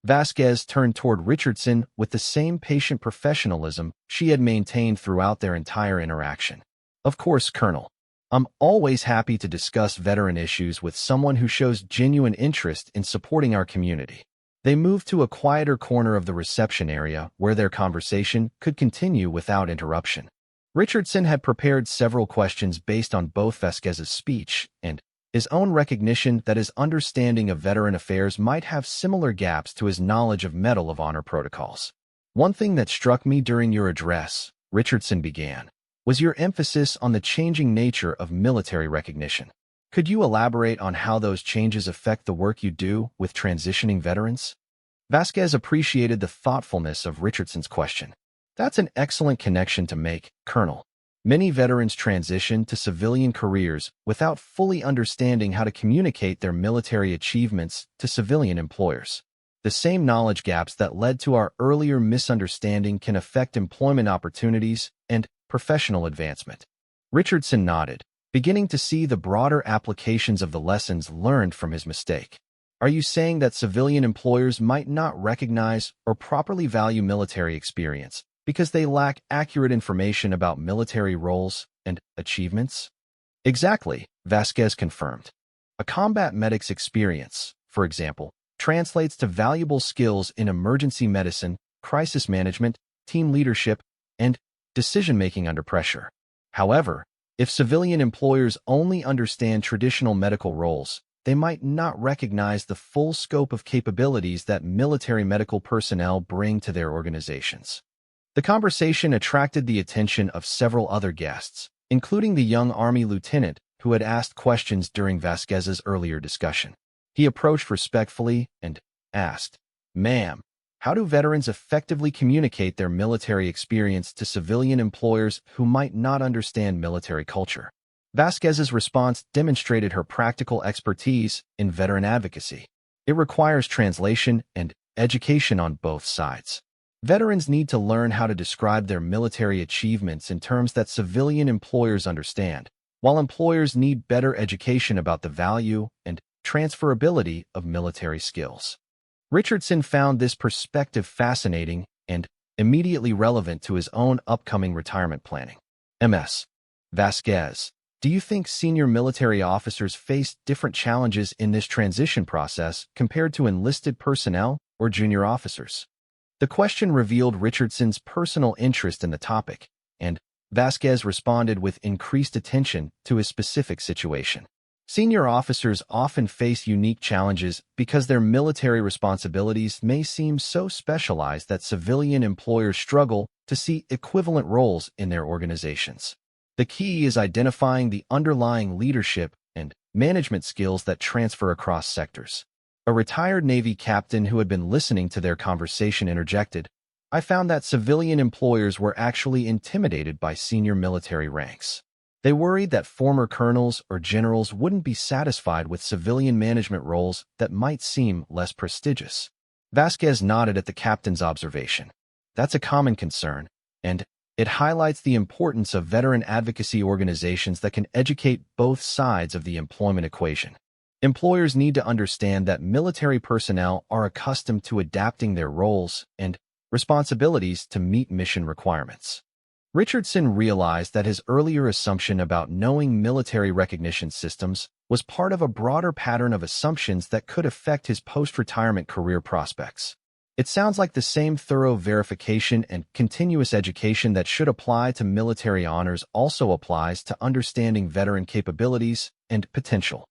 Vasquez turned toward Richardson with the same patient professionalism she had maintained throughout their entire interaction. "Of course, Colonel. I'm always happy to discuss veteran issues with someone who shows genuine interest in supporting our community." They moved to a quieter corner of the reception area where their conversation could continue without interruption. Richardson had prepared several questions based on both Vasquez's speech and his own recognition that his understanding of veteran affairs might have similar gaps to his knowledge of Medal of Honor protocols. "One thing that struck me during your address," Richardson began, "was your emphasis on the changing nature of military recognition. Could you elaborate on how those changes affect the work you do with transitioning veterans?" Vasquez appreciated the thoughtfulness of Richardson's question. "That's an excellent connection to make, Colonel. Many veterans transition to civilian careers without fully understanding how to communicate their military achievements to civilian employers. The same knowledge gaps that led to our earlier misunderstanding can affect employment opportunities and professional advancement." Richardson nodded, beginning to see the broader applications of the lessons learned from his mistake. "Are you saying that civilian employers might not recognize or properly value military experience because they lack accurate information about military roles and achievements?" "Exactly," Vasquez confirmed. "A combat medic's experience, for example, translates to valuable skills in emergency medicine, crisis management, team leadership, and decision-making under pressure. However, if civilian employers only understand traditional medical roles, they might not recognize the full scope of capabilities that military medical personnel bring to their organizations." The conversation attracted the attention of several other guests, including the young Army lieutenant who had asked questions during Vasquez's earlier discussion. He approached respectfully and asked, "Ma'am, how do veterans effectively communicate their military experience to civilian employers who might not understand military culture?" Vasquez's response demonstrated her practical expertise in veteran advocacy. "It requires translation and education on both sides. Veterans need to learn how to describe their military achievements in terms that civilian employers understand, while employers need better education about the value and transferability of military skills." Richardson found this perspective fascinating and immediately relevant to his own upcoming retirement planning. "Ms. Vasquez, do you think senior military officers face different challenges in this transition process compared to enlisted personnel or junior officers?" The question revealed Richardson's personal interest in the topic, and Vasquez responded with increased attention to his specific situation. Senior officers often face unique challenges because their military responsibilities may seem so specialized that civilian employers struggle to see equivalent roles in their organizations. The key is identifying the underlying leadership and management skills that transfer across sectors. A retired Navy captain who had been listening to their conversation interjected, "I found that civilian employers were actually intimidated by senior military ranks. They worried that former colonels or generals wouldn't be satisfied with civilian management roles that might seem less prestigious." Vasquez nodded at the captain's observation. "That's a common concern, and it highlights the importance of veteran advocacy organizations that can educate both sides of the employment equation." Employers need to understand that military personnel are accustomed to adapting their roles and responsibilities to meet mission requirements. Richardson realized that his earlier assumption about knowing military recognition systems was part of a broader pattern of assumptions that could affect his post-retirement career prospects. It sounds like the same thorough verification and continuous education that should apply to military honors also applies to understanding veteran capabilities and potential.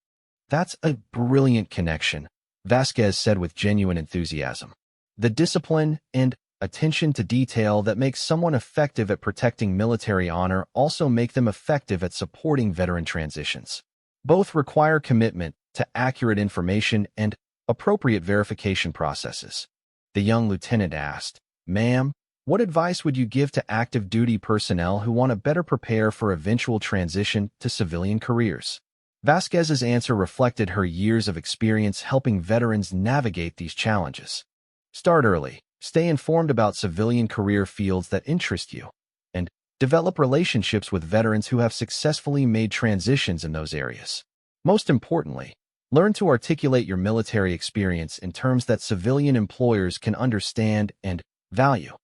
That's a brilliant connection, Vasquez said with genuine enthusiasm. The discipline and attention to detail that makes someone effective at protecting military honor also make them effective at supporting veteran transitions. Both require commitment to accurate information and appropriate verification processes. The young lieutenant asked, "Ma'am, what advice would you give to active duty personnel who want to better prepare for eventual transition to civilian careers?" Vasquez's answer reflected her years of experience helping veterans navigate these challenges. Start early, stay informed about civilian career fields that interest you, and develop relationships with veterans who have successfully made transitions in those areas. Most importantly, learn to articulate your military experience in terms that civilian employers can understand and value.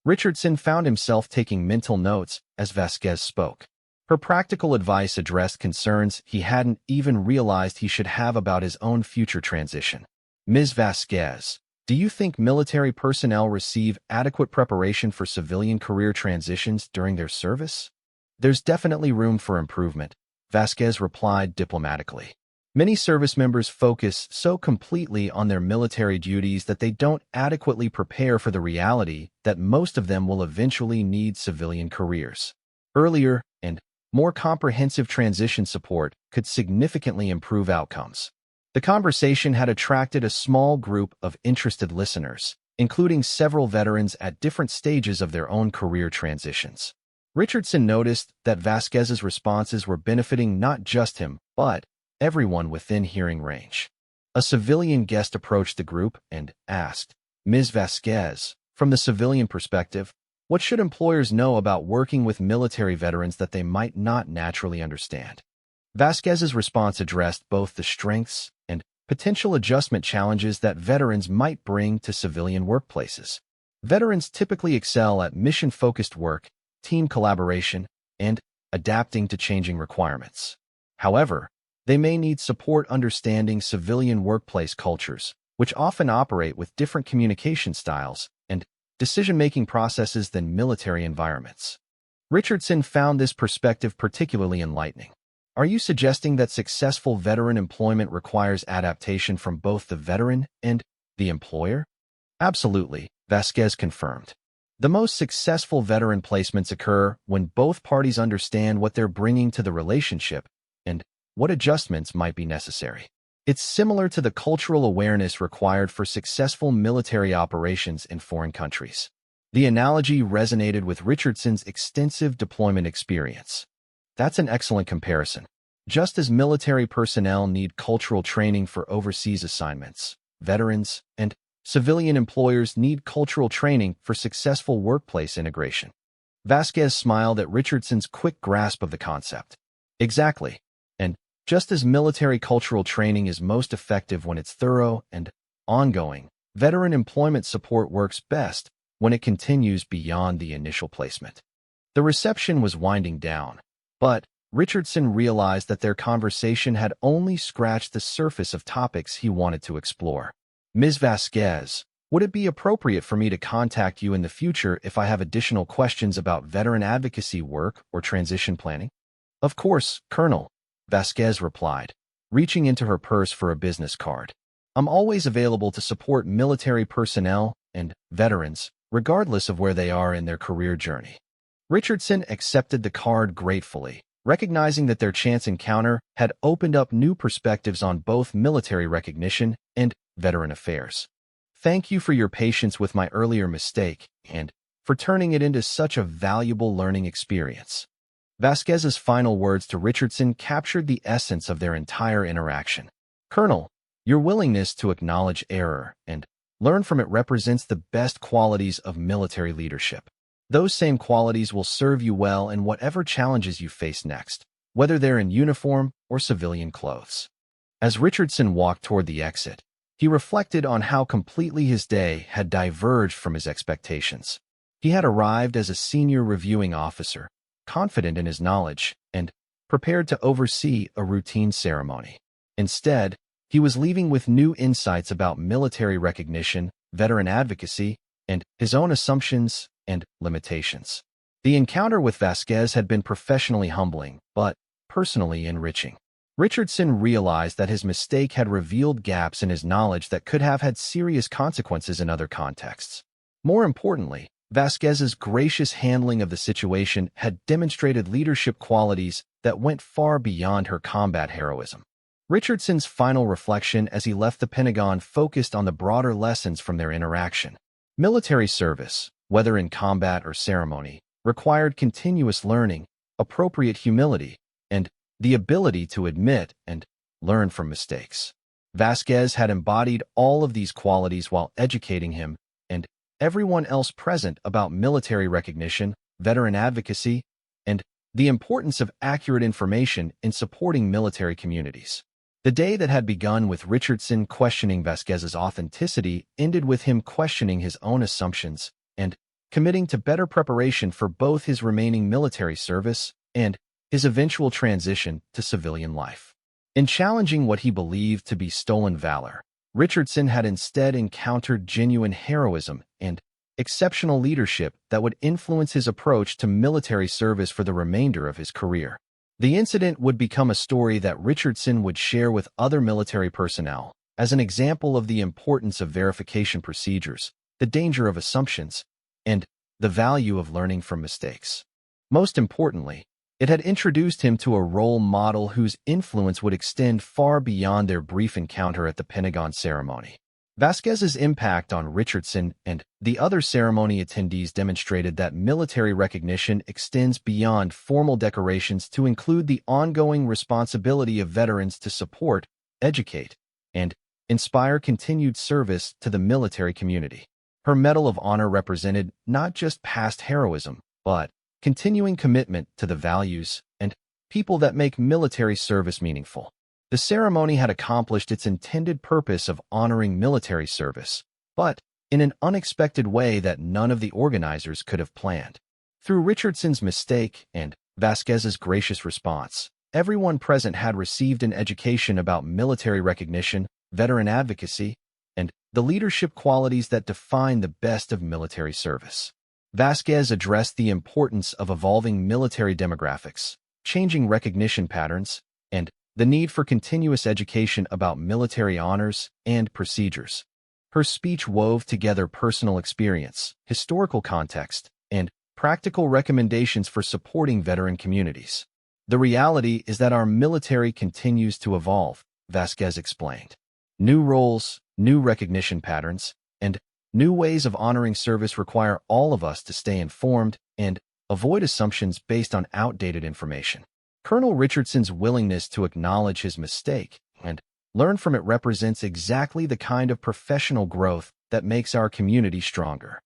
Richardson found himself taking mental notes as Vasquez spoke. Her practical advice addressed concerns he hadn't even realized he should have about his own future transition. "Ms. Vasquez, do you think military personnel receive adequate preparation for civilian career transitions during their service?" "There's definitely room for improvement," Vasquez replied diplomatically. "Many service members focus so completely on their military duties that they don't adequately prepare for the reality that most of them will eventually need civilian careers. Earlier and more comprehensive transition support could significantly improve outcomes." The conversation had attracted a small group of interested listeners, including several veterans at different stages of their own career transitions. Richardson noticed that Vasquez's responses were benefiting not just him, but everyone within hearing range. A civilian guest approached the group and asked, "Ms. Vasquez, from the civilian perspective, what should employers know about working with military veterans that they might not naturally understand?" Vasquez's response addressed both the strengths and potential adjustment challenges that veterans might bring to civilian workplaces. Veterans typically excel at mission-focused work, team collaboration, and adapting to changing requirements. However, they may need support understanding civilian workplace cultures, which often operate with different communication styles and decision-making processes than military environments. Richardson found this perspective particularly enlightening. "Are you suggesting that successful veteran employment requires adaptation from both the veteran and the employer?" "Absolutely," Vasquez confirmed. "The most successful veteran placements occur when both parties understand what they're bringing to the relationship and what adjustments might be necessary. It's similar to the cultural awareness required for successful military operations in foreign countries." The analogy resonated with Richardson's extensive deployment experience. "That's an excellent comparison. Just as military personnel need cultural training for overseas assignments, veterans and civilian employers need cultural training for successful workplace integration." Vasquez smiled at Richardson's quick grasp of the concept. "Exactly. And just as military cultural training is most effective when it's thorough and ongoing, veteran employment support works best when it continues beyond the initial placement." The reception was winding down, but Richardson realized that their conversation had only scratched the surface of topics he wanted to explore. "Ms. Vasquez, would it be appropriate for me to contact you in the future if I have additional questions about veteran advocacy work or transition planning?" "Of course, Colonel," Vasquez replied, reaching into her purse for a business card. "I'm always available to support military personnel and veterans, regardless of where they are in their career journey." Richardson accepted the card gratefully, recognizing that their chance encounter had opened up new perspectives on both military recognition and veteran affairs. "Thank you for your patience with my earlier mistake and for turning it into such a valuable learning experience." Vasquez's final words to Richardson captured the essence of their entire interaction. "Colonel, your willingness to acknowledge error and learn from it represents the best qualities of military leadership. Those same qualities will serve you well in whatever challenges you face next, whether they're in uniform or civilian clothes." As Richardson walked toward the exit, he reflected on how completely his day had diverged from his expectations. He had arrived as a senior reviewing officer, confident in his knowledge, and prepared to oversee a routine ceremony. Instead, he was leaving with new insights about military recognition, veteran advocacy, and his own assumptions and limitations. The encounter with Vasquez had been professionally humbling, but personally enriching. Richardson realized that his mistake had revealed gaps in his knowledge that could have had serious consequences in other contexts. More importantly, Vasquez's gracious handling of the situation had demonstrated leadership qualities that went far beyond her combat heroism. Richardson's final reflection as he left the Pentagon focused on the broader lessons from their interaction. Military service, whether in combat or ceremony, required continuous learning, appropriate humility, and the ability to admit and learn from mistakes. Vasquez had embodied all of these qualities while educating him and everyone else present about military recognition, veteran advocacy, and the importance of accurate information in supporting military communities. The day that had begun with Richardson questioning Vasquez's authenticity ended with him questioning his own assumptions and committing to better preparation for both his remaining military service and his eventual transition to civilian life. In challenging what he believed to be stolen valor, Richardson had instead encountered genuine heroism and exceptional leadership that would influence his approach to military service for the remainder of his career. The incident would become a story that Richardson would share with other military personnel as an example of the importance of verification procedures, the danger of assumptions, and the value of learning from mistakes. Most importantly, it had introduced him to a role model whose influence would extend far beyond their brief encounter at the Pentagon ceremony. Vasquez's impact on Richardson and the other ceremony attendees demonstrated that military recognition extends beyond formal decorations to include the ongoing responsibility of veterans to support, educate, and inspire continued service to the military community. Her Medal of Honor represented not just past heroism, but continuing commitment to the values and people that make military service meaningful. The ceremony had accomplished its intended purpose of honoring military service, but in an unexpected way that none of the organizers could have planned. Through Richardson's mistake and Vasquez's gracious response, everyone present had received an education about military recognition, veteran advocacy, and the leadership qualities that define the best of military service. Vasquez addressed the importance of evolving military demographics, changing recognition patterns, and the need for continuous education about military honors and procedures. Her speech wove together personal experience, historical context, and practical recommendations for supporting veteran communities. The reality is that our military continues to evolve, Vasquez explained. New roles, new recognition patterns, and new ways of honoring service require all of us to stay informed and avoid assumptions based on outdated information. Colonel Richardson's willingness to acknowledge his mistake and learn from it represents exactly the kind of professional growth that makes our community stronger.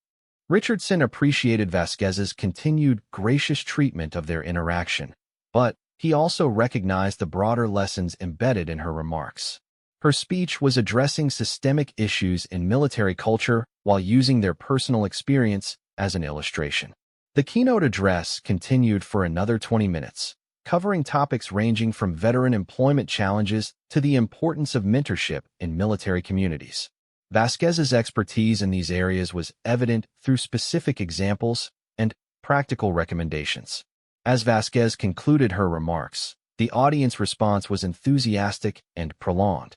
Richardson appreciated Vasquez's continued gracious treatment of their interaction, but he also recognized the broader lessons embedded in her remarks. Her speech was addressing systemic issues in military culture while using their personal experience as an illustration. The keynote address continued for another 20 minutes, covering topics ranging from veteran employment challenges to the importance of mentorship in military communities. Vasquez's expertise in these areas was evident through specific examples and practical recommendations. As Vasquez concluded her remarks, the audience response was enthusiastic and prolonged.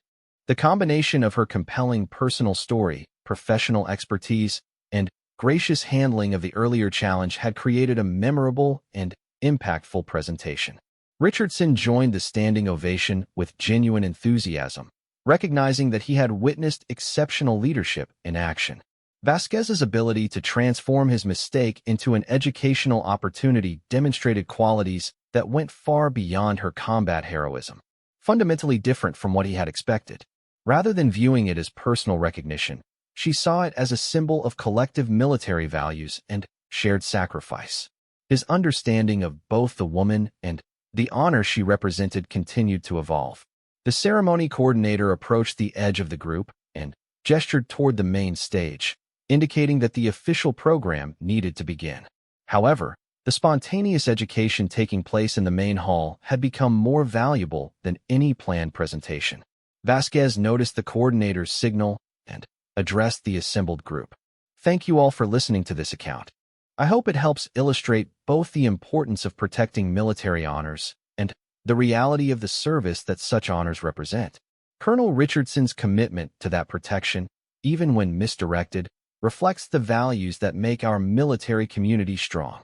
The combination of her compelling personal story, professional expertise, and gracious handling of the earlier challenge had created a memorable and impactful presentation. Richardson joined the standing ovation with genuine enthusiasm, recognizing that he had witnessed exceptional leadership in action. Vasquez's ability to transform his mistake into an educational opportunity demonstrated qualities that went far beyond her combat heroism, fundamentally different from what he had expected. Rather than viewing it as personal recognition, she saw it as a symbol of collective military values and shared sacrifice. His understanding of both the woman and the honor she represented continued to evolve. The ceremony coordinator approached the edge of the group and gestured toward the main stage, indicating that the official program needed to begin. However, the spontaneous education taking place in the main hall had become more valuable than any planned presentation. Vasquez noticed the coordinator's signal and addressed the assembled group. Thank you all for listening to this account. I hope it helps illustrate both the importance of protecting military honors and the reality of the service that such honors represent. Colonel Richardson's commitment to that protection, even when misdirected, reflects the values that make our military community strong.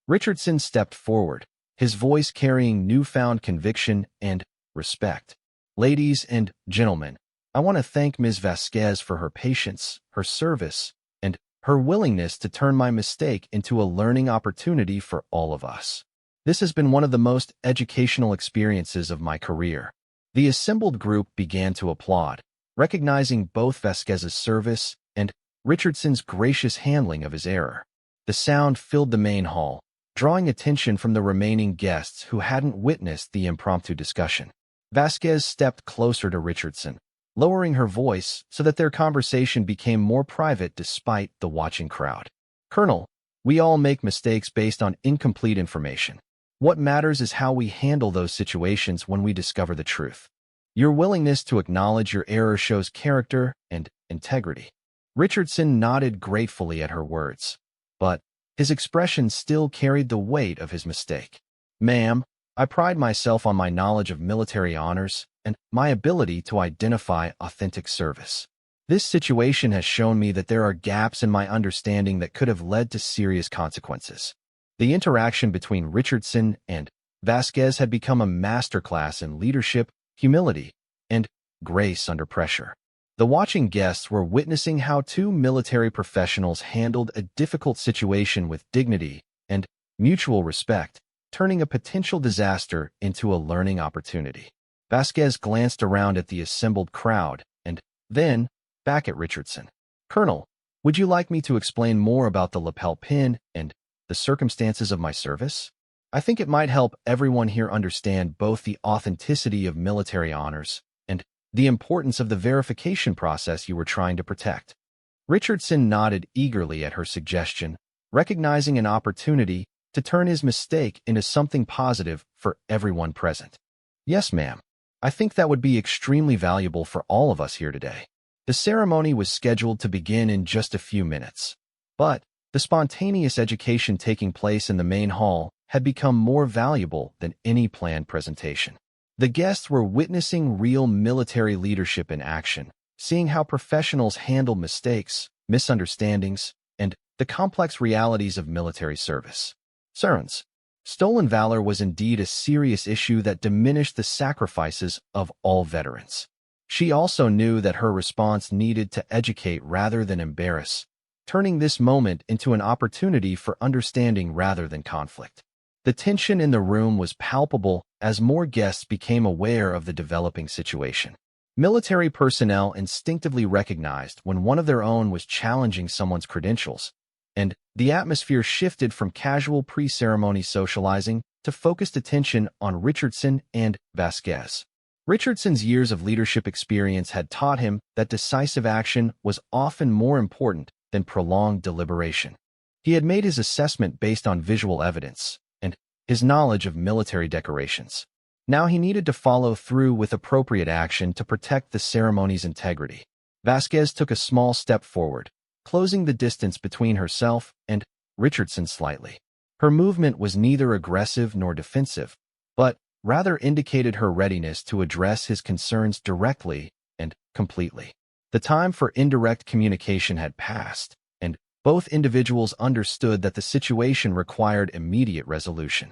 Richardson stepped forward, his voice carrying newfound conviction and respect. Ladies and gentlemen, I want to thank Ms. Vasquez for her patience, her service, and her willingness to turn my mistake into a learning opportunity for all of us. This has been one of the most educational experiences of my career. The assembled group began to applaud, recognizing both Vasquez's service and Richardson's gracious handling of his error. The sound filled the main hall, drawing attention from the remaining guests who hadn't witnessed the impromptu discussion. Vasquez stepped closer to Richardson, lowering her voice so that their conversation became more private despite the watching crowd. Colonel, we all make mistakes based on incomplete information. What matters is how we handle those situations when we discover the truth. Your willingness to acknowledge your error shows character and integrity. Richardson nodded gratefully at her words, but his expression still carried the weight of his mistake. Ma'am, I pride myself on my knowledge of military honors and my ability to identify authentic service. This situation has shown me that there are gaps in my understanding that could have led to serious consequences. The interaction between Richardson and Vasquez had become a masterclass in leadership, humility, and grace under pressure. The watching guests were witnessing how two military professionals handled a difficult situation with dignity and mutual respect, turning a potential disaster into a learning opportunity. Vasquez glanced around at the assembled crowd and then back at Richardson. Colonel, would you like me to explain more about the lapel pin and the circumstances of my service? I think it might help everyone here understand both the authenticity of military honors and the importance of the verification process you were trying to protect. Richardson nodded eagerly at her suggestion, recognizing an opportunity to turn his mistake into something positive for everyone present. Yes, ma'am. I think that would be extremely valuable for all of us here today. The ceremony was scheduled to begin in just a few minutes, but the spontaneous education taking place in the main hall had become more valuable than any planned presentation. The guests were witnessing real military leadership in action, seeing how professionals handle mistakes, misunderstandings, and the complex realities of military service. Sirs, stolen valor was indeed a serious issue that diminished the sacrifices of all veterans. She also knew that her response needed to educate rather than embarrass, turning this moment into an opportunity for understanding rather than conflict. The tension in the room was palpable as more guests became aware of the developing situation. Military personnel instinctively recognized when one of their own was challenging someone's credentials, and the atmosphere shifted from casual pre-ceremony socializing to focused attention on Richardson and Vasquez. Richardson's years of leadership experience had taught him that decisive action was often more important than prolonged deliberation. He had made his assessment based on visual evidence and his knowledge of military decorations. Now he needed to follow through with appropriate action to protect the ceremony's integrity. Vasquez took a small step forward, closing the distance between herself and Richardson slightly. Her movement was neither aggressive nor defensive, but rather indicated her readiness to address his concerns directly and completely. The time for indirect communication had passed, and both individuals understood that the situation required immediate resolution.